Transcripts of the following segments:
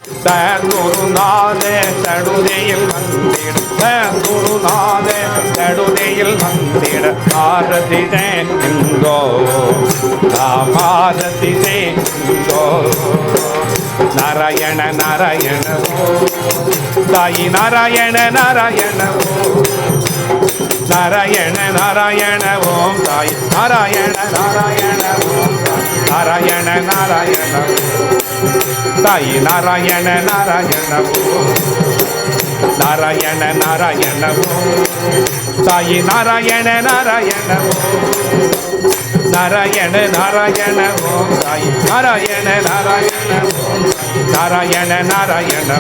குருநாதே தடுதியில் வந்திட குருநாதே தடுதியில் வந்திட ஆரதிதே எங்கோ ஆரதிதே எங்கோ நாராயண நாராயண தாயி நாராயண நாராயண நாராயண நாராயண ஓம் தாய் நாராயண நாராயண ஓம் நாராயண நாராயண தாய் நாராயண நாராயண நாராயண நாராயண தாய் நாராயண நாராயண நாராயண நாராயண ஓம் தாய் நாராயண நாராயண நாராயண நாராயண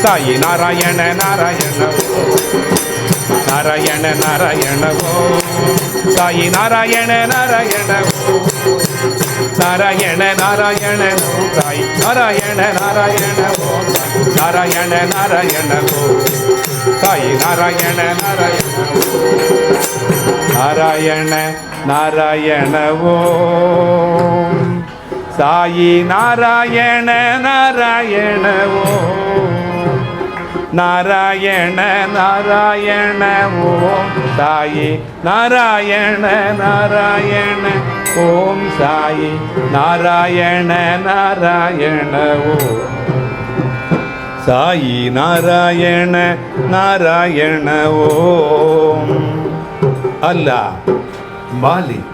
தாய் நாராயண நாராயண நாராயண நாராயண தாய் நாராயண நாராயண நாராயண நாராயண தாய் நாராயண நாராயண நாராயண நாராயண தாய் நாராயண நாராயண நாராயண நாராயண ஓம் சாயி நாராயண நாராயண ஓம் நாராயண நாராயண ஓம் சாயி நாராயண நாராயண ஓம் சாயி நாராயண நாராயண ஓம் சாயி நாராயண நாராயண ஓம். அல்லாஹ் மாலிக்.